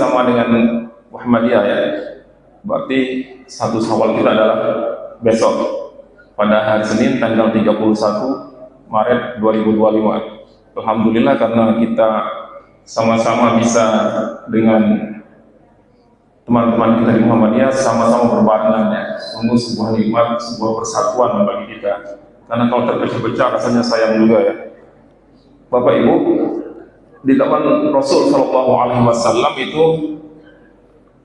sama dengan Muhammadiyah ya. Berarti 1 Syawal kita adalah besok pada hari Senin tanggal 31 Maret 2025. Alhamdulillah karena kita sama-sama bisa dengan teman-teman kita di Muhammadiyah sama-sama berbarengan ya. Sungguh sebuah nikmat, sebuah persatuan bagi kita. Karena kalau terpecah-pecah rasanya sayang juga ya. Bapak Ibu, di zaman Rasul Shallallahu Alaihi Wasallam itu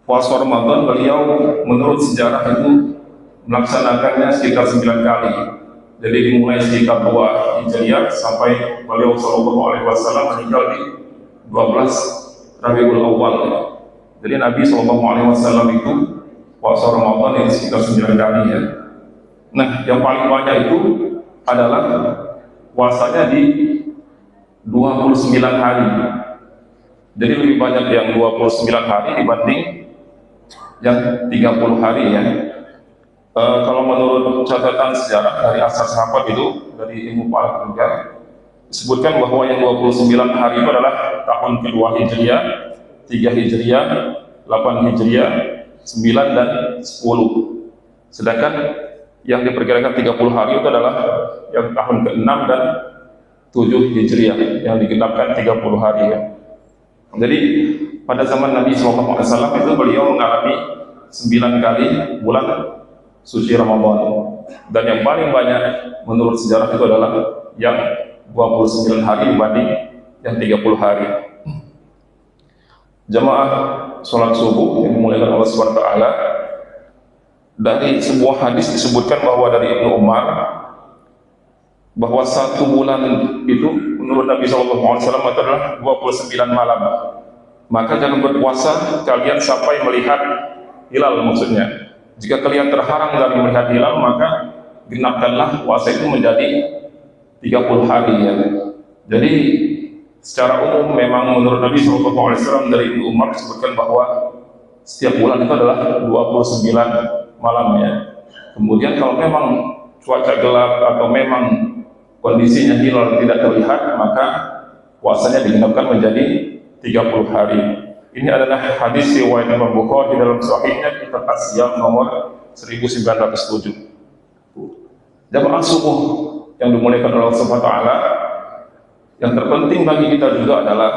puasa Ramadan beliau menurut sejarah itu melaksanakannya sekitar 9 kali. Jadi dimulai sekitar 2 Hijriah sampai beliau Shallallahu Alaihi Wasallam meninggal di 12 Rabiul Awal. Jadi Nabi Shallallahu Alaihi Wasallam itu puasa Ramadan itu sekitar 9 kali ya. Nah, yang paling banyak itu adalah puasanya di 29 hari. Jadi lebih banyak yang 29 hari dibanding yang 30 hari ya. Kalau menurut catatan sejarah dari asas sahabat itu, dari ilmu falak juga disebutkan bahwa yang 29 hari itu adalah tahun kedua Hijriah, 3 Hijriah, 8 Hijriah, 9 dan 10. Sedangkan yang diperkirakan 30 hari itu adalah yang tahun ke-6 dan 7 Hijriah yang digenapkan 30 hari ya. Jadi pada zaman Nabi SAW itu beliau mengalami 9 kali bulan suci Ramadan. Dan yang paling banyak menurut sejarah itu adalah yang 29 hari dibanding yang 30 hari. Jamaah sholat subuh yang dimuliakan Allah SWT, dari sebuah hadis disebutkan bahwa dari Ibnu Umar bahwa 1 bulan itu menurut Nabi SAW itu adalah 29 malam. Maka jangan berpuasa kalian sampai melihat hilal maksudnya. Jika kalian terhalang dari melihat hilal, maka genapkanlah puasa itu menjadi 30 hari ya. Jadi secara umum memang menurut Nabi SAW dari Ibnu Umar disebutkan bahwa setiap bulan itu adalah 29 malam ya. Kemudian kalau memang cuaca gelap atau memang kondisinya hilal tidak terlihat, maka puasanya digenapkan menjadi 30 hari. Ini adalah hadis riwayat Imam Bukhari di dalam sahihnya kitab As-Siyam nomor 1907. Jamaah subuh yang dimuliakan oleh Allah Subhanahu wa taala, yang terpenting bagi kita juga adalah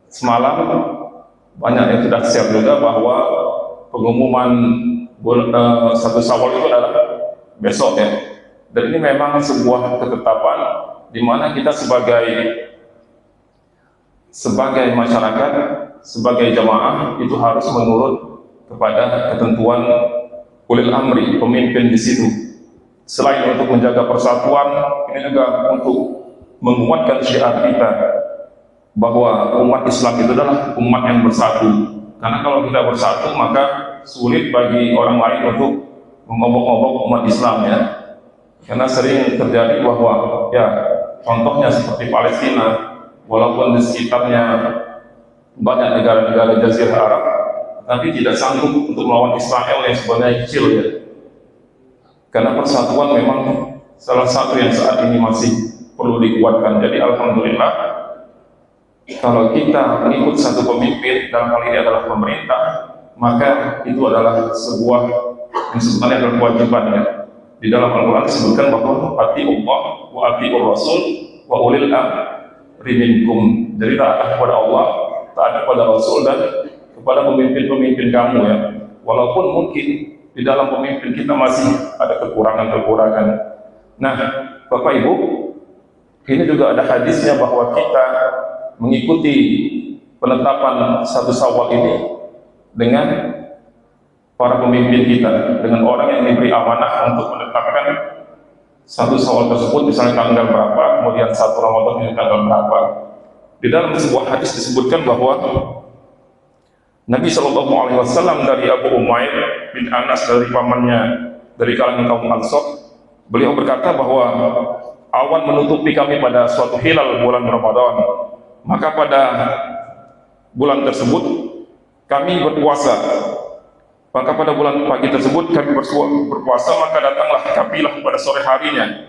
semalam banyak yang sudah share juga bahwa pengumuman 1 Syawal itu adalah besok ya. Dan ini memang sebuah ketetapan di mana kita sebagai masyarakat, sebagai jamaah itu harus menurut kepada ketentuan ulil amri, pemimpin di situ. Selain untuk menjaga persatuan, ini juga untuk menguatkan syiar kita bahwa umat Islam itu adalah umat yang bersatu. Karena kalau kita bersatu, maka sulit bagi orang lain untuk mengobok-obok umat Islam ya. Karena sering terjadi bahwa ya contohnya seperti Palestina, walaupun di sekitarnya banyak negara-negara Jazirah Arab, tapi tidak sanggup untuk melawan Israel yang sebenarnya kecil ya. Karena persatuan memang salah satu yang saat ini masih perlu dikuatkan. Jadi alhamdulillah kalau kita mengikut satu pemimpin, dalam hal ini adalah pemerintah, maka itu adalah sebuah yang sebenarnya adalah kewajiban ya. Di dalam Al-Quran disebutkan bahwa atiullah wa atiur rasul wa ulil amri minkum. Jadi taat kepada Allah, taat kepada Rasul dan kepada pemimpin-pemimpin kamu ya. Walaupun mungkin di dalam pemimpin kita masih ada kekurangan-kekurangan. Nah, Bapak Ibu, ini juga ada hadisnya bahwa kita mengikuti penetapan 1 Syawal ini dengan para pemimpin kita, dengan orang yang diberi amanah untuk menetapkan 1 Syawal tersebut, misalnya tanggal berapa, kemudian 1 Ramadan ini tanggal berapa. Di dalam sebuah hadis disebutkan bahwa Nabi SAW dari Abu Umair bin Anas, dari pamannya, dari kalangan kaum Ansor, beliau berkata bahwa awan menutupi kami pada suatu hilal bulan Ramadan. Maka pada bulan tersebut kami berpuasa. Maka pada bulan pagi tersebut kami berpuasa, maka datanglah kafilah pada sore harinya.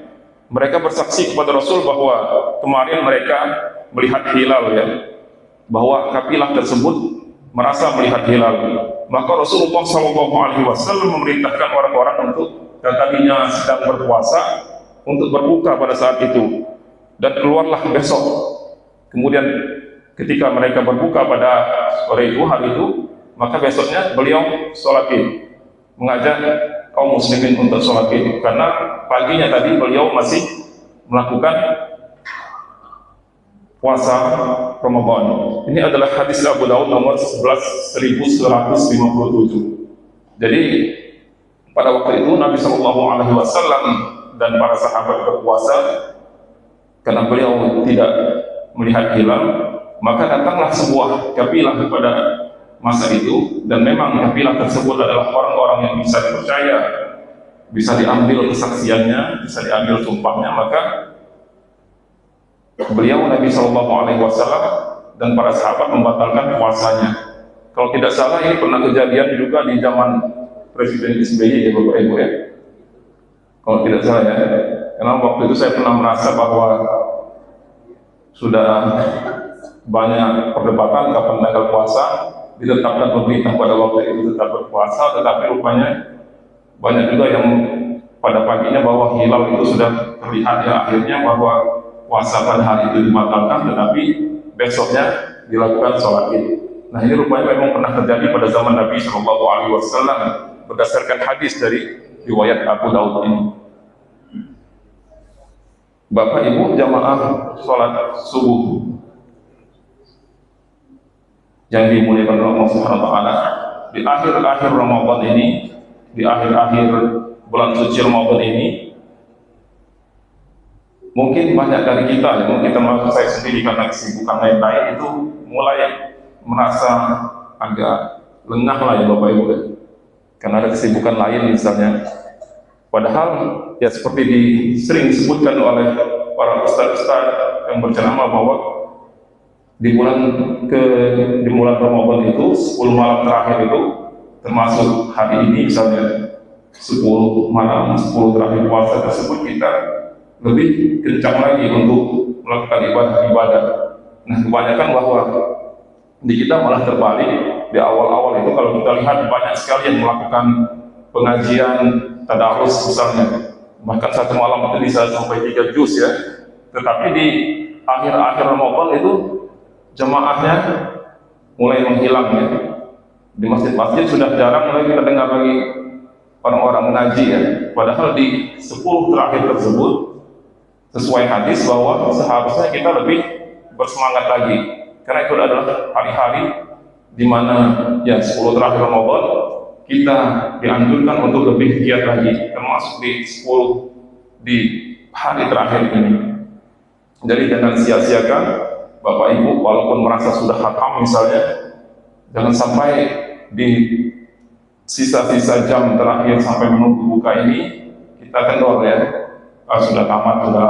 Mereka bersaksi kepada Rasul bahwa kemarin mereka melihat hilal ya, bahwa kafilah tersebut merasa melihat hilal, maka Rasulullah SAW memerintahkan orang-orang untuk yang tadinya sedang berpuasa untuk berbuka pada saat itu, dan keluarlah besok. Kemudian ketika mereka berbuka pada sore itu, hari itu, maka besoknya beliau sholat id, mengajak kaum muslimin untuk sholat id, karena paginya tadi beliau masih melakukan puasa Ramadan. Ini adalah hadis Abu Daud nomor 11.157. Jadi pada waktu itu Nabi SAW dan para sahabat berpuasa karena beliau tidak melihat hilal, maka datanglah sebuah kafilah pada masa itu, dan memang kafilah tersebut adalah orang-orang yang bisa dipercaya, bisa diambil kesaksiannya, bisa diambil sumpahnya. Maka beliau Nabi SAW dan para sahabat membatalkan puasanya. Kalau tidak salah ini pernah kejadian juga di zaman Presiden SBY ya Bapak Ibu ya, kalau tidak salah ya, karena waktu itu saya pernah merasa bahwa sudah banyak perdebatan kapan tanggal puasa, ditetapkan pemerintah pada waktu itu tetap berpuasa, tetapi rupanya banyak juga yang pada paginya bahwa hilal itu sudah terlihat, ya akhirnya bahwa puasa pada hari itu dibatalkan, tetapi besoknya dilakukan sholat id. Nah ini rupanya memang pernah terjadi pada zaman Nabi SAW berdasarkan hadis dari riwayat Abu Daud ini. Bapak Ibu jamaah sholat subuh yang dimuliakan Allah Subhanahu wa Ta'ala, di akhir-akhir Ramadan ini, di akhir-akhir bulan suci Ramadan ini, mungkin banyak dari kita, ya mungkin termasuk saya sendiri karena kesibukan lain-lain itu mulai merasa agak lengah lah ya Bapak Ibu, karena ada kesibukan lain misalnya. Padahal ya seperti sering disebutkan oleh para ustaz-ustaz yang berceramah bahwa di bulan Ramadan itu 10 malam terakhir itu, termasuk hari ini misalnya 10 malam 10 terakhir puasa tersebut, kita lebih kencang lagi untuk melakukan ibadah-ibadah. Nah kebanyakan bahwa di kita malah terbalik. Di awal-awal itu kalau kita lihat banyak sekali yang melakukan pengajian tadarus misalnya, bahkan satu malam itu bisa sampai 3 juz ya. Tetapi di akhir-akhir Ramadan itu jemaahnya mulai menghilang ya. Di masjid-masjid sudah jarang lagi kita dengar lagi orang-orang mengaji ya. Padahal di 10 terakhir tersebut sesuai hadis bahwa seharusnya kita lebih bersemangat lagi, karena itu adalah hari-hari di mana ya 10 terakhir Ramadan kita dianjurkan untuk lebih giat lagi, termasuk di 10 di hari terakhir ini. Jadi jangan sia-siakan Bapak Ibu, walaupun merasa sudah khatam misalnya, jangan sampai di sisa-sisa jam terakhir sampai menunggu buka ini kita kendor ya, sudah tamat, sudah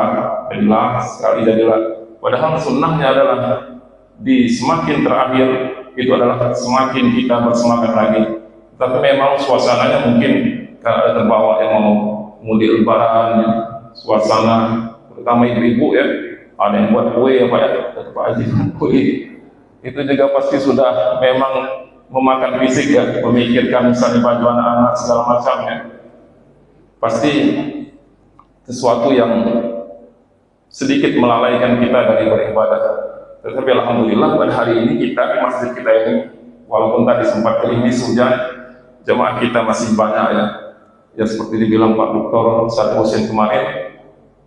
jadilah sekali jadilah. Padahal sunnahnya adalah di semakin terakhir itu adalah semakin kita bersemangat lagi. Tapi memang suasananya mungkin karena ada terbawa yang mau mudik lebaran ya, suasana terutama ibu-ibu ya, ada yang buat kue ya Pak ya, Pak Haji, kue itu juga pasti sudah memang memakan fisik ya, memikirkan misalnya baju anak-anak segala macamnya, pasti sesuatu yang sedikit melalaikan kita dari beribadah. Tetapi alhamdulillah pada hari ini kita di masjid kita ini, walaupun tadi sempat gerimis hujan, jemaah kita masih banyak ya. Ya seperti dibilang Pak Dr. Saad Husain kemarin,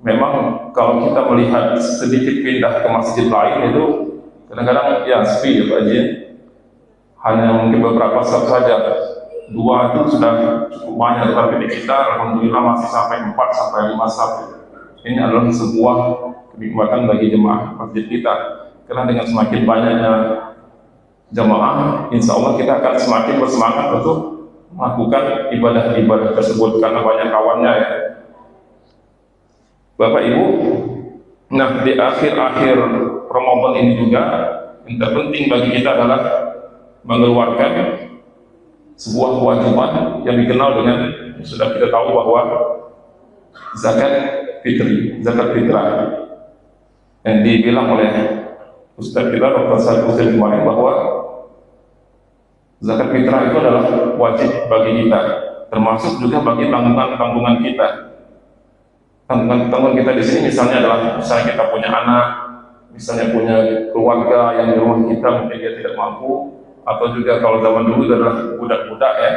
memang kalau kita melihat sedikit pindah ke masjid lain itu kadang-kadang ya sepi ya Pak Haji, hanya mungkin beberapa saf saja, 2 itu sudah cukup banyak, tetapi di kita alhamdulillah masih sampai 4 sampai 5 saf. Ini adalah sebuah kenikmatan bagi jemaah masjid kita, karena dengan semakin banyaknya jemaah, insya Allah kita akan semakin bersemangat untuk melakukan ibadah-ibadah tersebut karena banyak kawannya ya Bapak Ibu. Nah di akhir-akhir Ramadan ini juga yang terpenting bagi kita adalah mengeluarkan sebuah kewajiban yang dikenal dengan, sudah kita tahu bahwa zakat fitri, zakat fitrah, yang dibilang oleh Ustaz kita Dr. Saad Husain kemarin bahwa Zakat fitrah itu adalah wajib bagi kita, termasuk juga bagi tanggungan kita. Tanggungan kita di sini misalnya adalah misalnya kita punya anak, misalnya punya keluarga yang di rumah kita mungkin dia tidak mampu, atau juga kalau zaman dulu itu adalah budak-budak ya,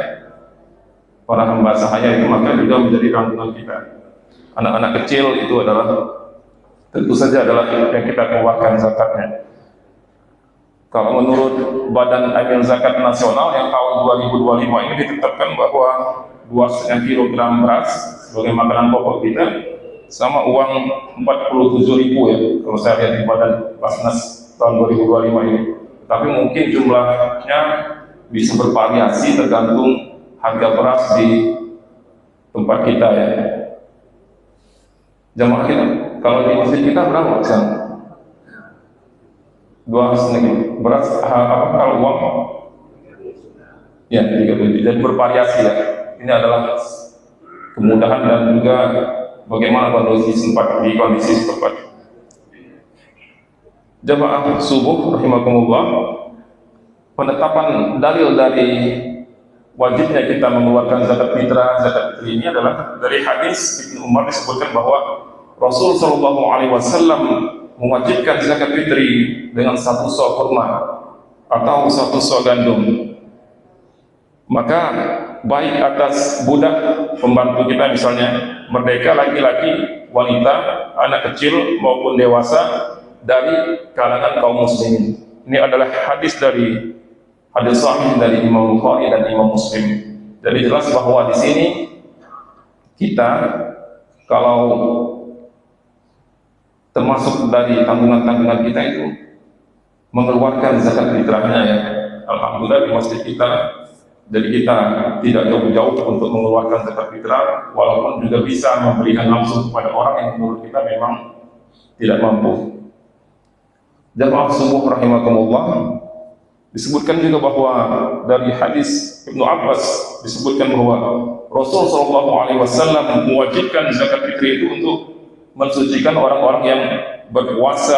para hamba sahaya itu, maka juga menjadi tanggungan kita. Anak-anak kecil itu adalah tentu saja adalah yang kita keluarkan zakatnya. Kalau menurut Badan Amil Zakat Nasional yang tahun 2025 ini ditetapkan bahwa 2,5 kilogram beras sebagai makanan pokok kita sama uang 47.000 ya, kalau saya lihat di Badan Basnas tahun 2025 ini. Tapi mungkin jumlahnya bisa bervariasi tergantung harga beras di tempat kita ya. Jamaah kita, kalau di masjid kita berapa sekarang? 2,5 beras, apa kalau uang? Ya, 37. Jadi bervariasi ya. Ini adalah kemudahan dan juga bagaimana kondisi setempat. Jamaah subuh rahimakumullah, penetapan dalil dari wajibnya kita mengeluarkan zakat fitrah, zakat fitri ini adalah dari hadis Ibnu Umar disebutkan bahwa Rasul Shallallahu Alaihi Wasallam mewajibkan zakat fitri dengan 1 sok kurma atau 1 sok gandum. Maka baik atas budak pembantu kita misalnya, merdeka laki-laki, wanita, anak kecil maupun dewasa dari kalangan kaum muslimin. Ini adalah hadis sahih dari Imam Bukhari dan Imam Muslim. Jadi jelas bahwa di sini kita kalau termasuk dari tanggungan-tanggungan kita itu mengeluarkan zakat fitrahnya ya. Alhamdulillah di masjid kita, jadi kita tidak jauh-jauh untuk mengeluarkan zakat fitrah, walaupun juga bisa memberikan langsung kepada orang yang menurut kita memang tidak mampu. Jamaah subuh rahimakumullah, disebutkan juga bahwa dari hadis Ibnu Abbas disebutkan bahwa Rasul Shallallahu Alaihi Wasallam mewajibkan zakat fitri itu untuk mensucikan orang-orang yang berpuasa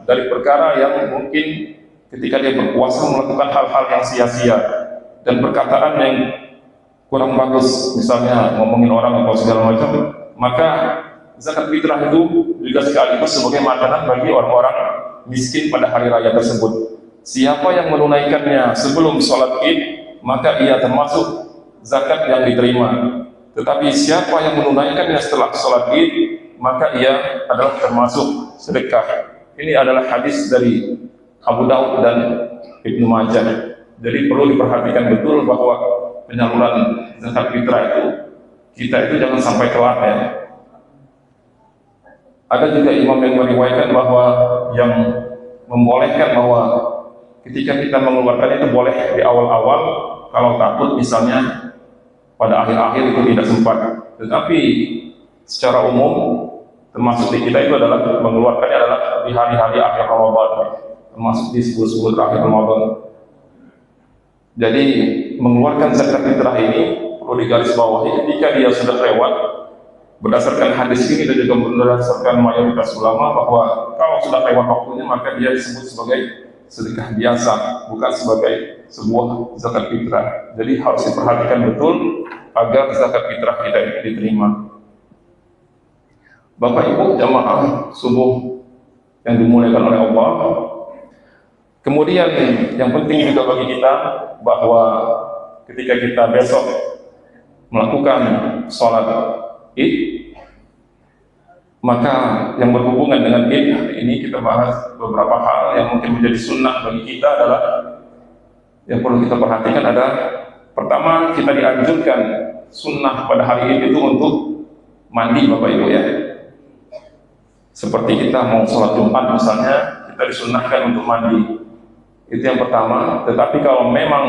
dari perkara yang mungkin ketika dia berpuasa melakukan hal-hal yang sia-sia dan perkataan yang kurang bagus, misalnya ngomongin orang atau segala macam, maka zakat fitrah itu juga sekaligus sebagai makanan bagi orang-orang miskin pada hari raya tersebut. Siapa yang menunaikannya sebelum sholat Id, maka ia termasuk zakat yang diterima. Tetapi siapa yang menunaikannya setelah sholat Id, maka ia adalah termasuk sedekah. Ini adalah hadis dari Abu Daud dan Ibnu Majah. Jadi perlu diperhatikan betul bahwa penyaluran zakat fitrah itu kita itu jangan sampai telat ya. Ada juga imam yang meriwayatkan bahwa yang membolehkan bahwa ketika kita mengeluarkan itu boleh di awal-awal, kalau takut misalnya pada akhir-akhir itu tidak sempat. Tetapi secara umum termasuk di kita itu adalah mengeluarkannya adalah di hari-hari akhir Ramadan, termasuk di 10 terakhir Ramadan. Jadi mengeluarkan zakat fitrah ini perlu digarisbawahi ketika dia sudah lewat. Berdasarkan hadis ini dan juga berdasarkan mayoritas ulama bahwa kalau sudah lewat waktunya maka dia disebut sebagai sedekah biasa, bukan sebagai sebuah zakat fitrah. Jadi harus diperhatikan betul agar zakat fitrah kita ini diterima. Bapak Ibu jamaah subuh yang dimuliakan oleh Allah, kemudian yang penting juga bagi kita bahwa ketika kita besok melakukan sholat Id, maka yang berhubungan dengan Id hari ini kita bahas beberapa hal yang mungkin menjadi sunnah bagi kita adalah yang perlu kita perhatikan adalah pertama, kita dianjurkan sunnah pada hari Id itu untuk mandi Bapak Ibu ya. Seperti kita mau sholat Jumat misalnya, kita disunnahkan untuk mandi. Itu yang pertama. Tetapi kalau memang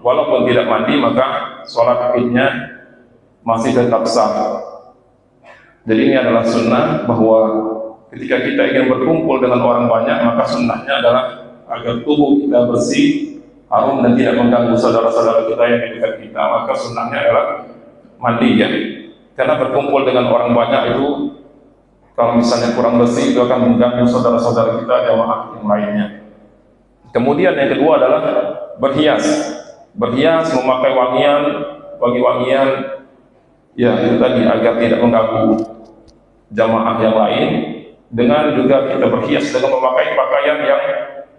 walaupun tidak mandi maka sholat Idnya masih tetap sah. Jadi ini adalah sunnah bahwa ketika kita ingin berkumpul dengan orang banyak, maka sunnahnya adalah agar tubuh kita bersih, harum dan tidak mengganggu saudara-saudara kita yang di dekat kita, maka sunnahnya adalah mandi ya. Karena berkumpul dengan orang banyak itu kalau misalnya kurang bersih itu akan mengganggu saudara-saudara kita jamaah yang lainnya. Kemudian yang kedua adalah berhias. berhias, memakai wangian, wangi-wangian, ya itu tadi agar tidak mengganggu jamaah yang lain. Dengan juga kita berhias dengan memakai pakaian yang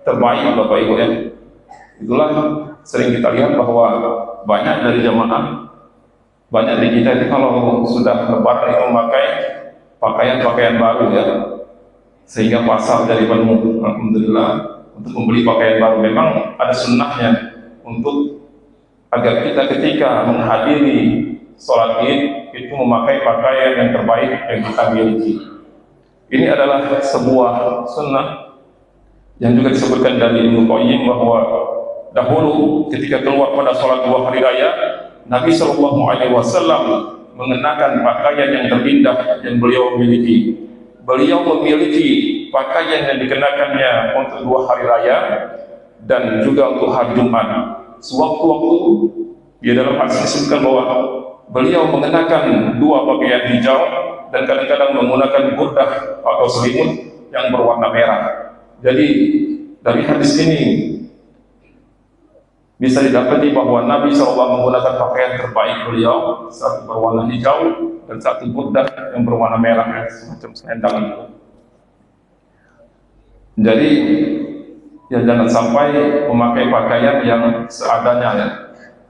terbaik, Bapak Ibu ya. Itulah sering kita lihat bahwa banyak dari jamaah, banyak dari kita itu kalau sudah lebaran itu memakai pakaian-pakaian baru ya, sehingga pasar jadi penuh. Alhamdulillah untuk membeli pakaian baru. Memang ada sunnahnya untuk agar kita ketika menghadiri sholat id itu memakai pakaian yang terbaik yang kita miliki. Ini adalah sebuah sunnah yang juga disebutkan dari Ibnu Qayyim bahwa dahulu ketika keluar pada sholat 2 hari raya, Nabi Shallallahu Alaihi Wasallam mengenakan pakaian yang terindah yang beliau miliki. Beliau memiliki pakaian yang dikenakannya untuk 2 hari raya dan juga untuk hari Jumat. Sewaktu-waktu di dalam hadis disebutkan bahwa beliau mengenakan 2 pakaian hijau dan kadang-kadang menggunakan burdah atau selimut yang berwarna merah. Jadi dari hadis ini bisa didapati bahwa Nabi SAW menggunakan pakaian terbaik beliau, satu berwarna hijau dan satu burdah yang berwarna merah, semacam selendang itu. Jadi ya jangan sampai memakai pakaian yang seadanya ya,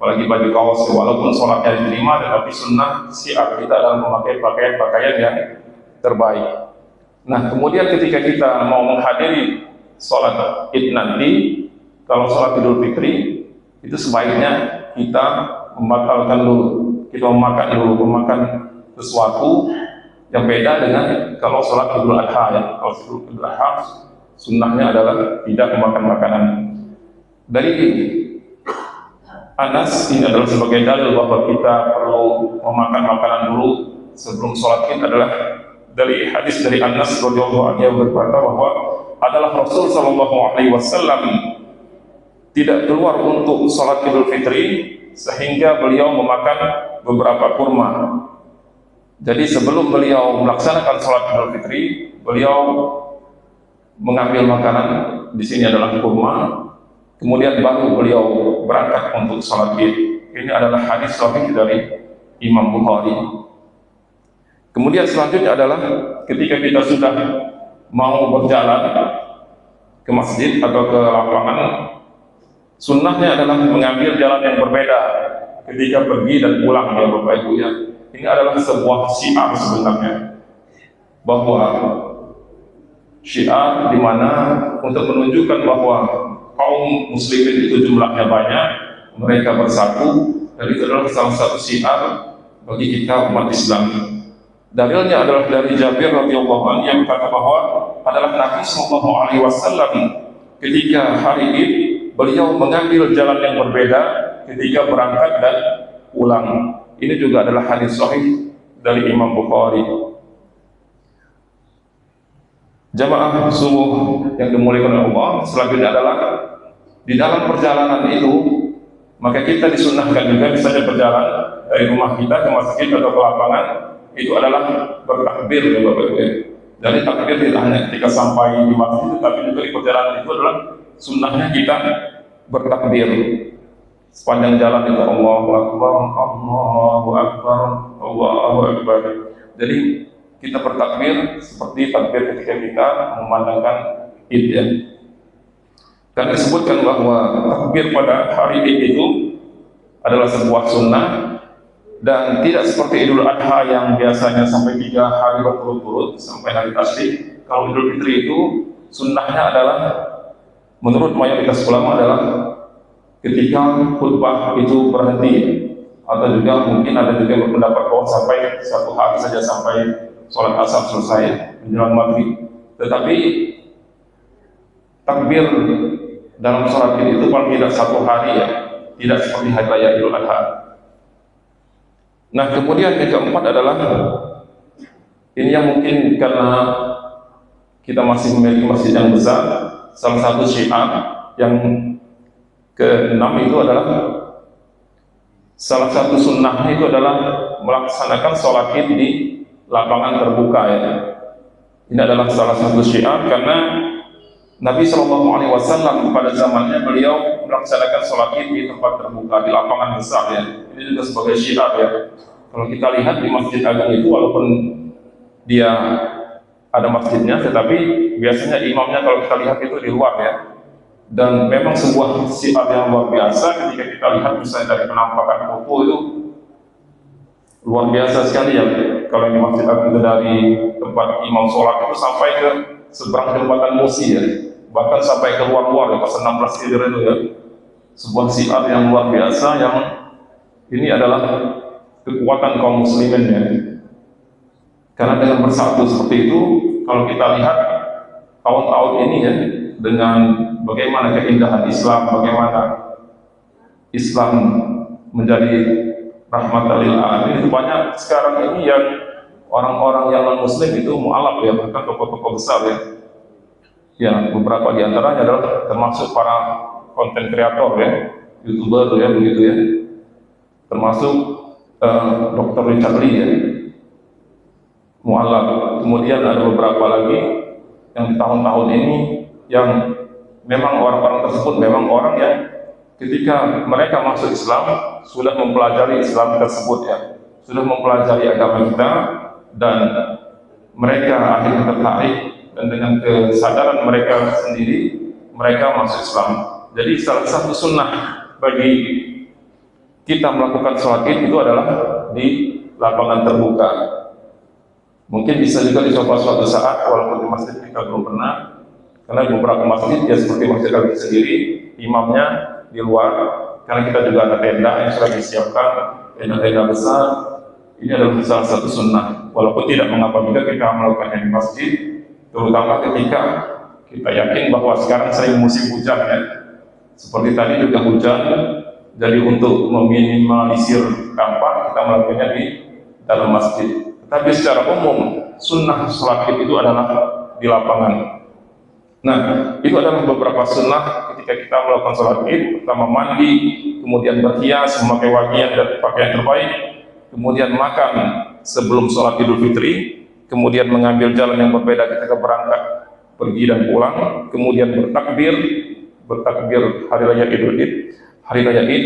apalagi baju kaos. Walaupun sholatnya diterima, tetapi sunnah syiar kita adalah memakai pakaian-pakaian yang terbaik. Nah kemudian ketika kita mau menghadiri sholat id nanti, kalau sholat Idul Fitri itu sebaiknya kita membatalkan dulu, kita memakan sesuatu yang beda dengan kalau sholat Idul Adha ya. Kalau Idul Adha sunnahnya adalah tidak memakan makanan. Dari Anas ini adalah sebagai dalil bahwa kita perlu memakan makanan dulu sebelum sholat id adalah dari hadis dari Anas radhiyallahu anhu yang berkata bahwa adalah Rasul Shallallahu Alaihi Wasallam tidak keluar untuk sholat Idul Fitri sehingga beliau memakan beberapa kurma. Jadi sebelum beliau melaksanakan sholat Idul Fitri, beliau mengambil makanan, di sini adalah kurma, kemudian baru beliau berangkat untuk sholat id. Ini adalah hadis sahih dari Imam Bukhari. Kemudian selanjutnya adalah ketika kita sudah mau berjalan ke masjid atau ke lapangan, sunnahnya adalah mengambil jalan yang berbeda ketika pergi dan pulang ya Bapak Ibu ya. Ini adalah sebuah syiar sebenarnya, bahwa syiar di mana untuk menunjukkan bahwa kaum muslimin itu jumlahnya banyak, mereka bersatu, dan itu adalah salah satu syiar bagi kita umat Islam. Dalilnya adalah dari Jabir radhiyallahu anhu yang berkata bahwa adalah Nabi Sallallahu Alaihi Wasallam ketika hari Id beliau mengambil jalan yang berbeda ketika berangkat dan pulang. Ini juga adalah hadis sahih dari Imam Bukhari. Jamaah subuh yang dimuliakan oleh Allah, selanjutnya adalah di dalam perjalanan itu maka kita disunnahkan juga misalnya berjalan dari rumah kita ke masjid atau ke lapangan, itu adalah bertakbir ya Bapak Ibu. Jadi takbir tidak hanya ketika sampai di masjid, tetapi juga di perjalanan itu adalah sunnahnya kita bertakbir sepanjang jalan itu, Allahu Akbar, Allahu Akbar, Allahu Akbar. Jadi kita bertakbir seperti takbir ketika kita memandangkan id ya. Karena disebutkan bahwa takbir pada hari id itu adalah sebuah sunnah dan tidak seperti Idul Adha yang biasanya sampai 3 hari berturut-turut sampai hari tasyrik. Kalau Idul Fitri itu sunnahnya adalah menurut mayoritas ulama adalah ketika khutbah itu berhenti, atau juga mungkin ada juga yang berpendapat bahwa sampai 1 hari saja sampai sholat asar selesai menjelang maghrib. Tetapi takbir dalam sholat itu paling tidak 1 hari ya, tidak seperti hari raya Idul Adha. Nah kemudian yang keempat adalah ini yang mungkin karena kita masih memiliki masjid yang besar, salah satu syiar yang keenam itu adalah salah satu sunnahnya itu adalah melaksanakan sholat id di lapangan terbuka ya. Ini adalah salah satu syiar karena Nabi Shallallahu Alaihi Wasallam pada zamannya beliau melaksanakan sholat id di tempat terbuka di lapangan besar ya. Ini juga sebagai syiar ya. Kalau kita lihat di Masjid Agung itu walaupun dia ada masjidnya, tetapi biasanya imamnya kalau kita lihat itu di luar ya. Dan memang sebuah syiar yang luar biasa ketika kita lihat misalnya dari penampakan foto itu luar biasa sekali ya. Kalau di Masjid Agung itu dari tempat imam sholat itu sampai ke seberang jembatan Musi ya, bahkan sampai ke luar-luar ya, pasal 16 Hijrah itu ya. Sebuah syiar yang luar biasa yang ini adalah kekuatan kaum muslimin ya. Karena dengan bersatu seperti itu, kalau kita lihat tahun-tahun ini ya, dengan bagaimana keindahan Islam, bagaimana Islam menjadi rahmatan lil alamin, banyak sekarang ini yang orang-orang yang non muslim itu mu'alaf ya, bahkan tokoh-tokoh besar ya. Ya, beberapa di antaranya adalah termasuk para konten kreator ya, YouTuber ya begitu ya. Termasuk Dr. Richard Lee ya, mu'alaf. Kemudian ada beberapa lagi yang di tahun-tahun ini yang memang orang-orang tersebut memang orang yang ketika mereka masuk Islam sudah mempelajari Islam tersebut ya, sudah mempelajari agama kita, dan mereka akhirnya tertarik dan dengan kesadaran mereka sendiri mereka masuk Islam. Jadi salah satu sunnah bagi kita melakukan sholat id itu adalah di lapangan terbuka. Mungkin bisa juga dicoba suatu saat walaupun di masjid kita belum pernah, karena beberapa masjid ya seperti masjid kami sendiri imamnya di luar, karena kita juga ada tenda yang sudah disiapkan, tenda-tenda besar. Ini adalah salah satu sunnah, walaupun tidak mengapa juga kita melakukannya di masjid, terutama ketika kita yakin bahwa sekarang sering musim hujan ya, seperti tadi juga hujan. Jadi untuk meminimalisir dampak kita melakukannya di dalam masjid. Tapi secara umum sunnah sholat id itu adalah di lapangan. Nah, itu adalah beberapa sunnah ketika kita melakukan sholat id. Pertama mandi, kemudian berhias, memakai pakaian dan pakaian terbaik, kemudian makan sebelum sholat Idul Fitri, kemudian mengambil jalan yang berbeda ketika berangkat pergi dan pulang, kemudian bertakbir hari raya Idul Id, hari raya Id,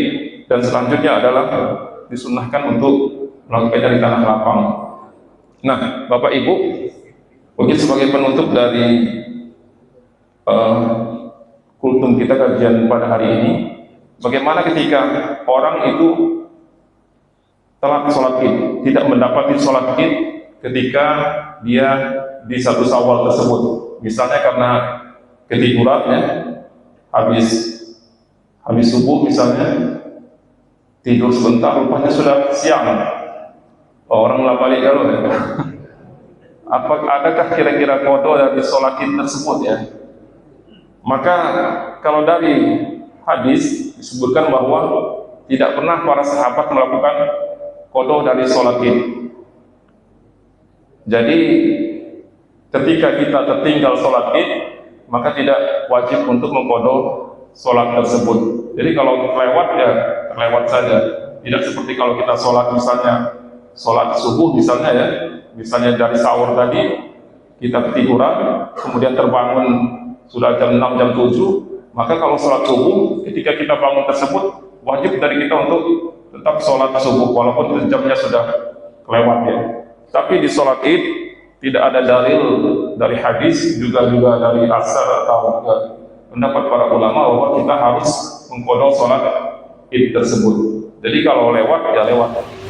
dan selanjutnya adalah disunnahkan untuk melakukannya di tanah lapang. Nah, Bapak Ibu, mungkin sebagai penutup dari kultum kita kajian pada hari ini, bagaimana ketika orang itu telat sholat id, tidak mendapati sholat id ketika dia di satu Syawal tersebut, misalnya karena ketiduran ya, habis subuh misalnya tidur sebentar, rupanya sudah siang. Orang balik kalau ya. Adakah kira-kira qada dari sholat id tersebut ya? Maka kalau dari hadis disebutkan bahwa tidak pernah para sahabat melakukan qada dari sholat id. Jadi ketika kita tertinggal sholat id, maka tidak wajib untuk mengqada sholat tersebut. Jadi kalau terlewat ya terlewat saja. Tidak seperti kalau kita sholat misalnya sholat subuh misalnya ya, misalnya dari sahur tadi kita ketiduran, kemudian terbangun sudah jam 6, jam 7, maka kalau sholat subuh ketika kita bangun tersebut wajib dari kita untuk tetap sholat subuh walaupun jamnya sudah kelewat ya. Tapi di sholat id tidak ada dalil dari hadis juga dari asar atau pendapat para ulama bahwa kita harus mengqada sholat id tersebut. Jadi kalau lewat ya lewat.